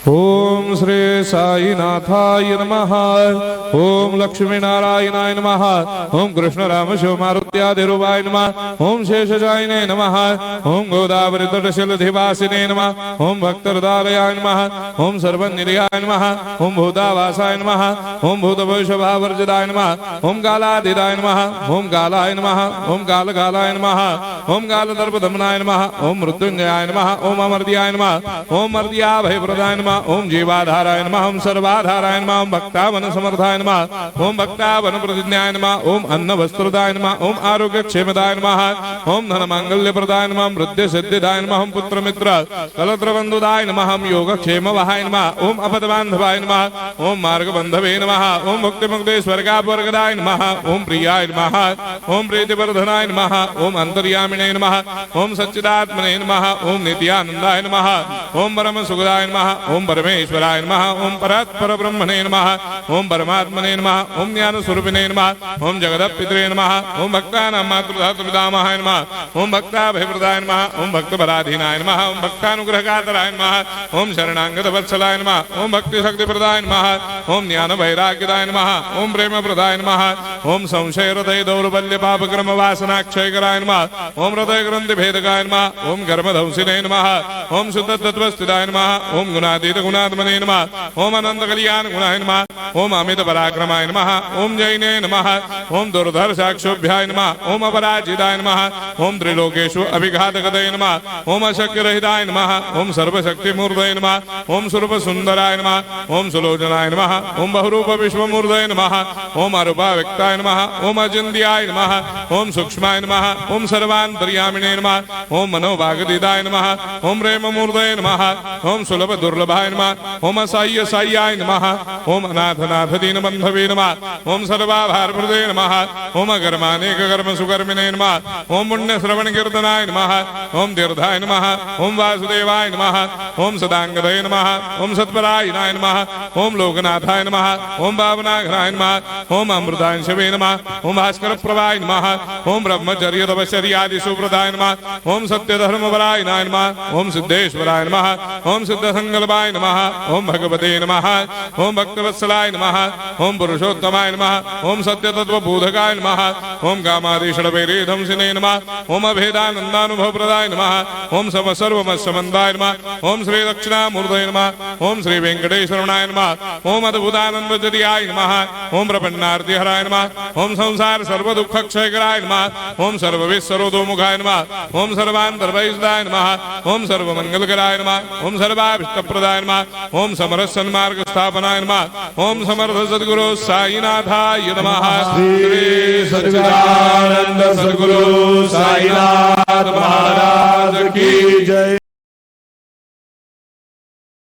ओम श्री साईनाथाय नमः। ओम लक्ष्मी नारायणाय नमः। ओम कृष्ण राम शिव मारुत्यादिरूपाय नमः। ओम शेषशायिने नमः। ओम गोदावरी तटशिलधिवासिने नमः। ओम भक्तहृदयाय नमः। ओम सर्वनिर्याय नमः। ओम भूतावासाय नमः। ओम भूतभविष्यभावर्जिताय नमः। ओम कालातीताय नमः। ओम कालाय नमः। ओम कालकालाय नमः। ओम कालदर्पदमनाय नमः। ओम मृत्युंजयाय नमः। ओम अमर्त्याय नमः। ओम मर्त्याभयप्रदाय नमः। ओम जीवाधाराय नमः। ओम सर्वाधाराय नमः। ओम भक्तावन समर्थाय नमः। ओम भक्तावन प्रतिज्ञाय नमः। ओम अन्न वस्त्रदाय नमः। ओम आरोग्य क्षेमदाय नमः। ओम धन मांगल्य प्रदाय नमः। मृत्यु सिद्धिदाय नमः। ओम पुत्र मित्र कलत्र बंधुदाय नमः। ओम योग क्षेम वहाय नमः। ओम अपद बांधवाय नमः। ओम मार्ग बंधवे नमः। ओम मुक्ति मुक्ति स्वर्गापवर्गदाय नमः। ओम प्रियाय नमः। ओम प्रीतिवर्धनाय नमः। ओम अंतर्यामिने नमः। ओम सच्चिदात्मने नमः। ओम नित्यानंदाय नमः। ओम परम सुखदाय नमः। ओम परमेश्वराय नमः। ओम परात्पर ब्रह्मणे नमः। ओम परमात्मने नमः। ओम ज्ञान स्वरूपिणे नमः। ओम जगदपितरे नमः। ओम भक्तानां मातृधातुपितामहाय नमः। ओम भक्ताभयप्रदाय नमः। ओम भक्तपराधीनाय नमः। ओम भक्तानुग्रहकातराय नमः। ओम शरणागत वत्सलाय नमः। ओम भक्ति शक्तिप्रदाय नमः। ओम ज्ञान वैराग्यदाय नमः। ओम प्रेम प्रदाय नमः। ओम संशय हृदय दौर्बल्य पाप क्रम वासना क्षयकराय नमः। ओम हृदय ग्रंथि भेदकाय नमः। ओम कर्मधंसिने नमः। ओम शुद्ध तत्वस्थिताय नमः। ओम गुणातीत गुणात्मने नमः। ओम अनंत कल्याण गुणाय नमः। ओम अमित पराक्रमाय नमः। ओम जैने नमः। ओम दुर्धर्षाक्षोभ्याय नमः। ओम अपराजिताय नमः। ओम त्रिलोकेषु अभिघातकतये नमः। ओम अशक्य रहिताय नमः। ओम सर्वशक्तिमूर्तये नमः। ओम स्वरूप सुंदराय नमः। ओम सुलोचनाय नमः। ओम बहुरूप विश्वमूर्तये नमः। ओम अरूपाव्यक्ताय नमः। ओम अचिन्त्याय नमः। ओम सूक्ष्माय नमः। ओम सर्वान्तर्यामिणे नमः। ओम मनोभागदिताय नमः। ओम प्रेममूर्तये नमः। ओम सुलभ दुर्लभाय नमः। ओम असाह्य साह्याय नमः। ओम अनाथनाथ दीनबन्धवे नमः। ओम सर्वाभारप्रदे नमः। ओम अकर्मानेक कर्म सुकर्मिणे नमः। ओम पुण्य श्रवण कीर्तनाय नमः। ओम तीर्थाय नमः। ओम वासुदेवाय नमः। ओम सदांगदये नमः। ओम सत्परायणाय नमः। ओम लोकनाथाय नमः। ओम भावनाघ्नाय नमः। ओम अमृतांशवे नमः। ओम भास्कर प्रभाय नमः। ओम ब्रह्मचर्य तपश्चर्यादि सुप्रदाय नमः। ओम सत्य धर्मपरायणाय नमः। ओम सिद्धेश्वराय नमः। ओम सिद्ध संकल्पाय नमः। ओम भगवते नमः। ओम भक्तवत्सलाय नमः। ओम पुरुषोत्तमाय नमः। ओम सत्य तत्व बोधकाय नमः। ओम कामादिषडवैरे धंसिने नमः। ओम अभेदानंदानुभव प्रदाय नमः। ओम सर्वमस्समन्दाय नमः। ओम श्री दक्षिणामूर्तये नमः। ओम श्री वेंकटेश्वरनाय नमः। ओम अद्भुतानंदजदियाय नमः। ओम प्रपन्नार्तिहराय नमः। ओम संसार सर्व दुःख क्षयकराय नमः। ओम सर्वविश्वरोधोमुखाय नमः। ओम सर्वान्तर्वैसदाय नमः। ओम सर्वमंगलकराय नमः। ओम सर्वाभिष्टप्रदाय नमः। ओम समरस सन्मार्ग स्थापनाय नमः। ओम समर्थ सद्गुरु साईनाथाय नमः। श्री सच्चिदानंद सद्गुरु साईनाथ